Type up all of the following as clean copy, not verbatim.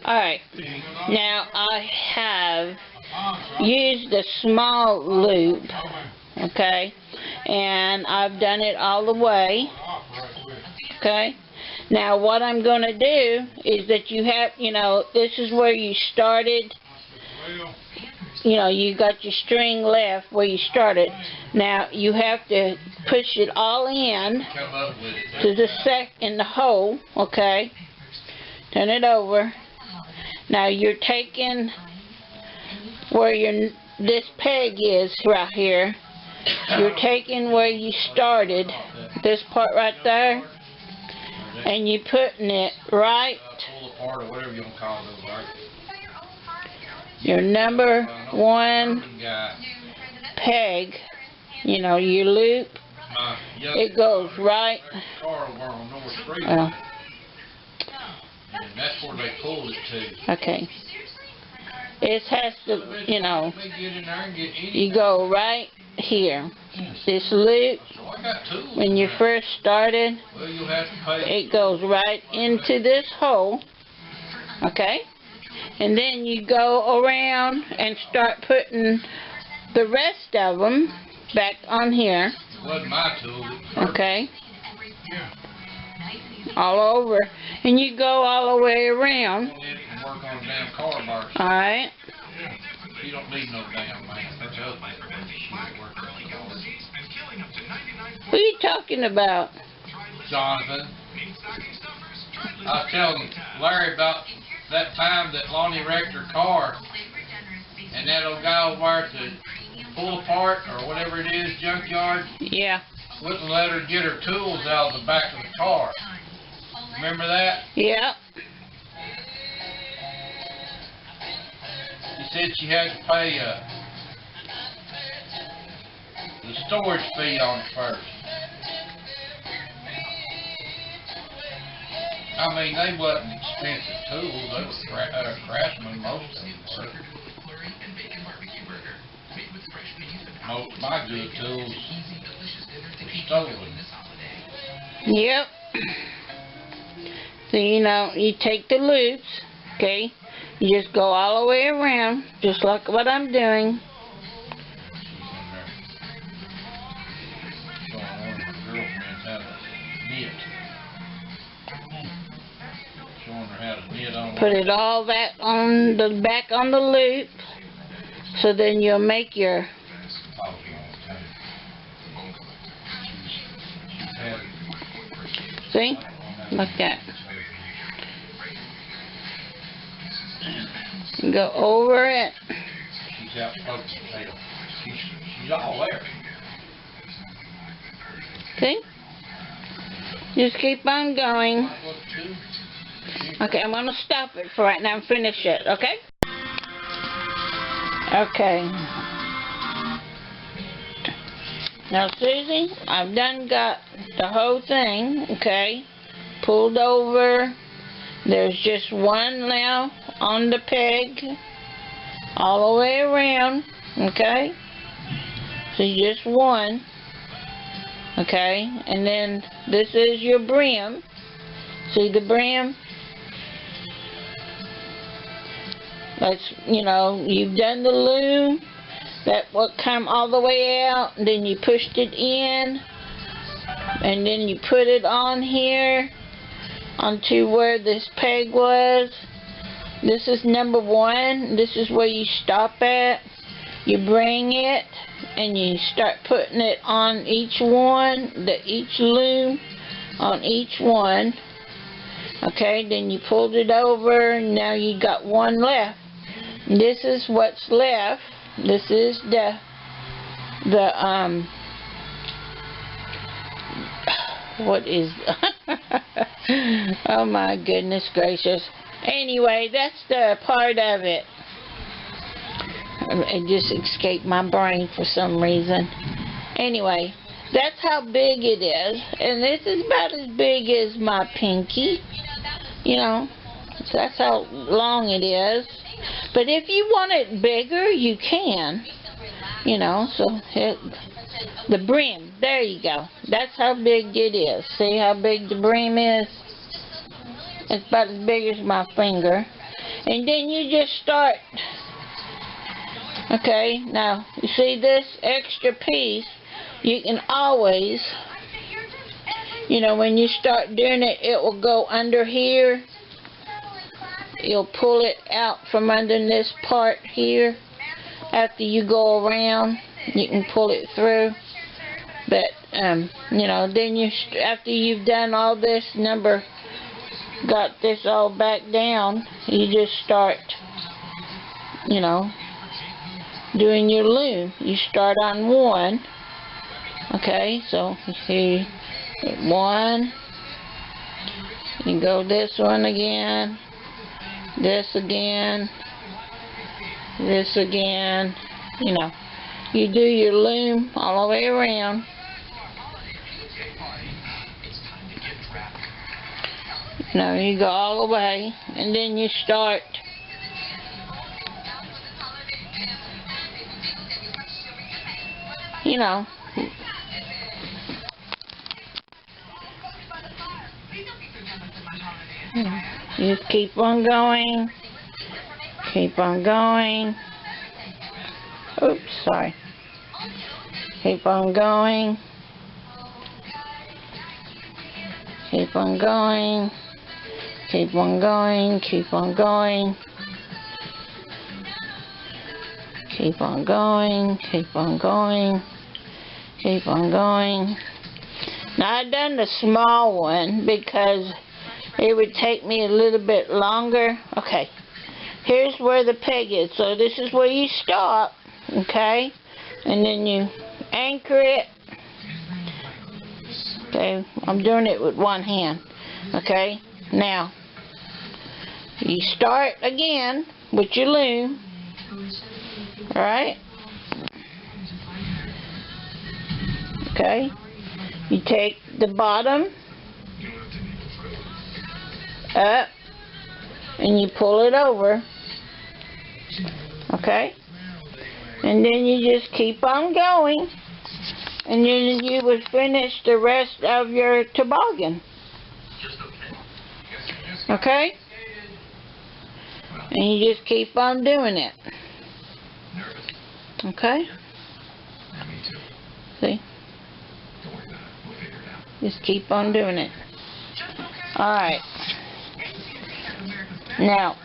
Alright, now I have used a small loop, okay, and I've done it all the way, okay. Now what I'm going to do is that you have, this is where you started, you got your string left where you started. Now you have to push it all in to the hole, okay. Turn it over. Now you're taking where this peg is right here. You're taking where you started, this part right there, and you're putting it right. Your number one peg, your loop, it goes right. That's where they pulled it to. Okay. It has to, you go right here. This loop, when you first started, it goes right into this hole. Okay? And then you go around and start putting the rest of them back on here. It wasn't my tool. Okay? All over. And you go all the way around. Alright. You don't need no damn man. That's other man. Who are you talking about? Jonathan. I was telling Larry about that time that Lonnie wrecked her car, and that old guy over there to pull apart, or whatever it is, junkyard. Yeah. Wouldn't let her get her tools out of the back of the car. Remember that? Yeah. She said she had to pay the storage fee on it first. I mean, they wasn't expensive tools. They was Craftsman, most of them were. Most of my good tools were stolen. Yep. So, you take the loops, okay? You just go all the way around, just like what I'm doing. Put it all back on the loop, so then you'll make your. See, like that. Go over it. She's out close. She's all there. See? Just keep on going. Okay, I'm going to stop it for right now and finish it, okay? Okay. Now, Susie, I've done got the whole thing, okay? Pulled over. There's just one now on the peg, all the way around, okay? So just one, okay? And then this is your brim. See the brim? That's, you've done the loom. That what come all the way out, and then you pushed it in, and then you put it on here, onto where this peg was. This is number one. This is where you stop at. You bring it and you start putting it on each one, each loom on each one. Okay, then you pulled it over, and now you got one left. This is what's left. This is what is oh my goodness gracious. Anyway, that's the part of it. It just escaped my brain for some reason. Anyway, that's how big it is. And this is about as big as my pinky. So that's how long it is. But if you want it bigger, you can. The brim, there you go. That's how big it is. See how big the brim is? It's about as big as my finger. And then you just start. Okay, now you see this extra piece, you can always, you know, when you start doing it, it will go under here. You'll pull it out from under this part here. After you go around, you can pull it through. But, you know, then after you've done all this, got this all back down, you just start, you know, doing your loom. You start on one. Okay, so you see one. You go this one again. This again. This again. You know, you do your loom all the way around. You know, you go all the way, and then you start. You know, you just keep on going, keep on going. Oops, sorry. Keep on going, keep on going, keep on going, keep on going, keep on going, keep on going. Keep on going. Now I've done the small one because it would take me a little bit longer. Okay, here's where the peg is. So this is where you stop, okay? And then you anchor it. Okay, I'm doing it with one hand. Okay, now you start again with your loom. Alright? Okay, you take the bottom up and you pull it over, okay, and then you just keep on going, and then you would finish the rest of your toboggan, okay, and you just keep on doing it, okay, see? Just keep on doing it. Alright. Now.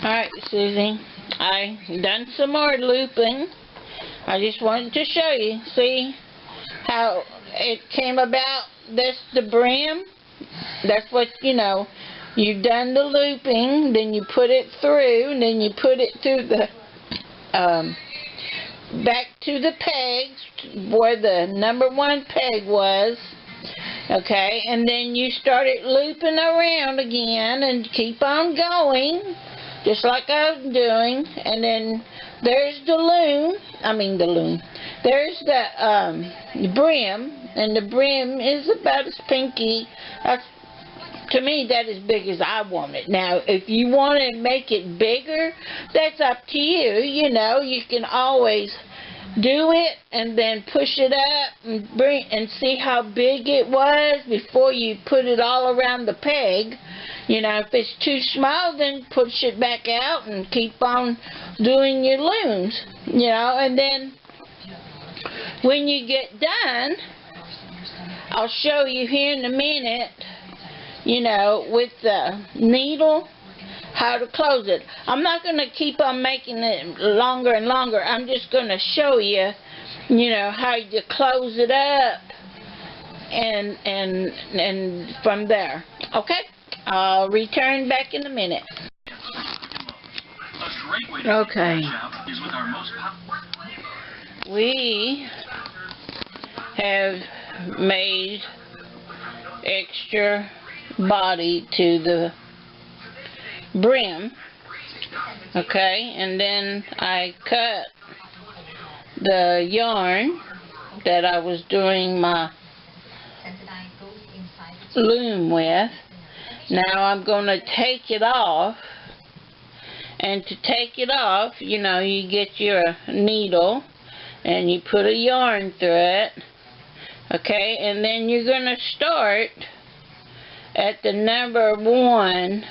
Alright, Susie. I done some more looping. I just wanted to show you. See how it came about? That's the brim. That's what, you know, you've done the looping, then you put it through, and then you put it through the back to the pegs where the number 1 peg was, okay, and then you started looping around again and keep on going just like I was doing, and then there's the loom, there's the brim, and the brim is about as pinky. To me, that is big as I want it. Now, if you want to make it bigger, that's up to you. You know, you can always do it and then push it up and see how big it was before you put it all around the peg. You know, if it's too small, then push it back out and keep on doing your looms. You know, and then when you get done, I'll show you here in a minute, you know, with the needle, how to close it. I'm not going to keep on making it longer and longer. I'm just going to show you, you know, how you close it up and from there. Okay? I'll return back in a minute. Okay. We have made extra body to the brim, okay, and then I cut the yarn that I was doing my loom with. Now I'm going to take it off, and to take it off, you know, you get your needle and you put a yarn through it, okay, and then you're going to start at the number one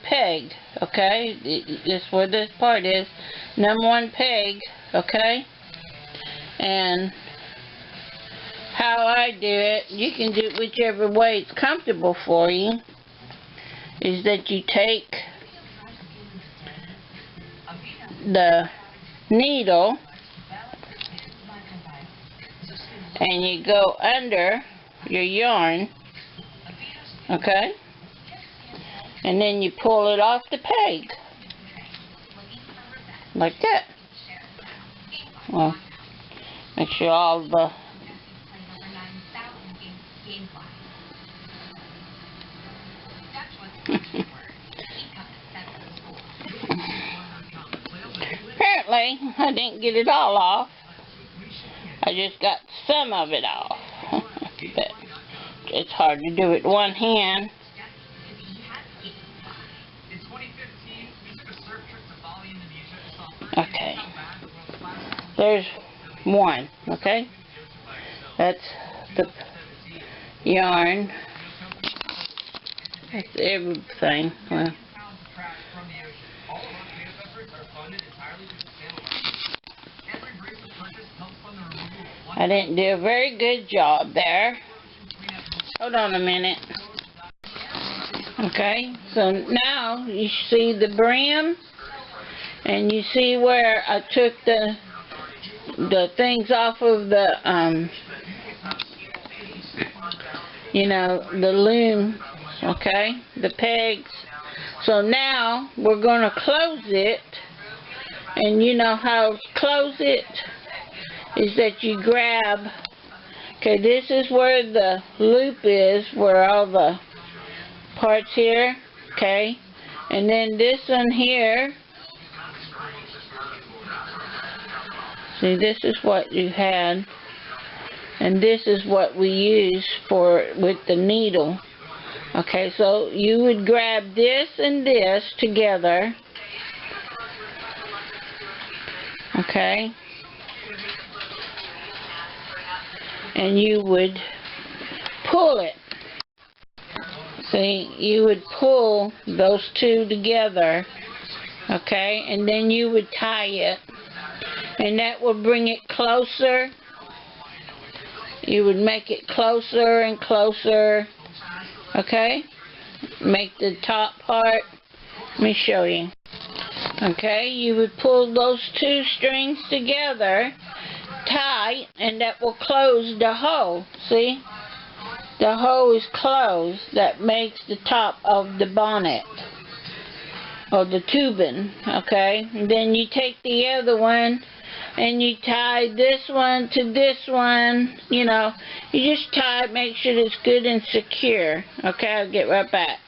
peg, okay? That's where this part is. Number one peg, okay? And how I do it, you can do it whichever way it's comfortable for you, is that you take the needle and you go under your yarn, okay? And then you pull it off the peg, like that. Well, make sure all the apparently I didn't get it all off. I just got some of it off. But it's hard to do it one hand. Okay. There's one, okay? That's the yarn. That's everything. Well, I didn't do a very good job there. Hold on a minute. Okay, so now you see the brim, and you see where I took the things off of the you know, the loom, okay, the pegs. So now we're going to close it, and you know how to close it is that you grab, okay, this is where the loop is, where all the parts here, okay, and then this one here, see, this is what you had, and this is what we use for with the needle. Okay, so you would grab this and this together, okay, and you would pull it. See, you would pull those two together, okay, and then you would tie it, and that will bring it closer. You would make it closer and closer, okay? Make the top part. Let me show you. Okay, you would pull those two strings together tight, and that will close the hole. See? The hole is closed. That makes the top of the bonnet, or the tubing, okay? And then you take the other one and you tie this one to this one, you know. You just tie it, make sure it's good and secure. Okay, I'll get right back.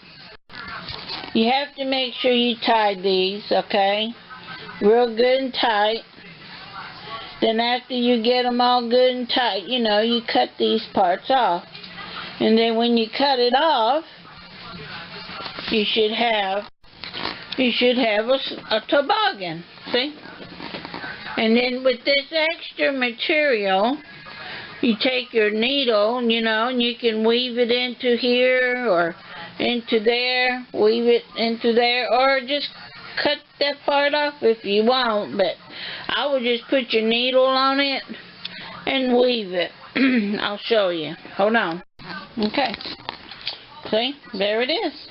You have to make sure you tie these, okay? Real good and tight. Then after you get them all good and tight, you know, you cut these parts off. And then when you cut it off, you should have a toboggan, see? And then with this extra material, you take your needle, you know, and you can weave it into here or into there, weave it into there, or just cut that part off if you want, but I would just put your needle on it and weave it. I'll show you. Hold on. Okay. See? There it is.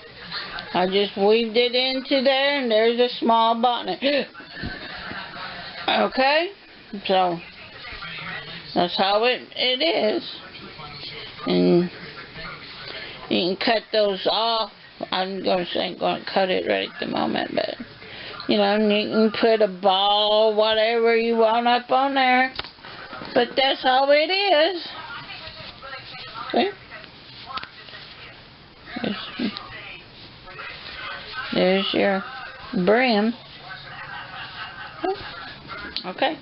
I just weaved it into there, and there's a small bonnet. Okay? So, that's how it is. And you can cut those off. I'm going to cut it right at the moment, but, you know, you can put a ball, whatever you want up on there. But that's how it is. Okay? There's your brim. Okay.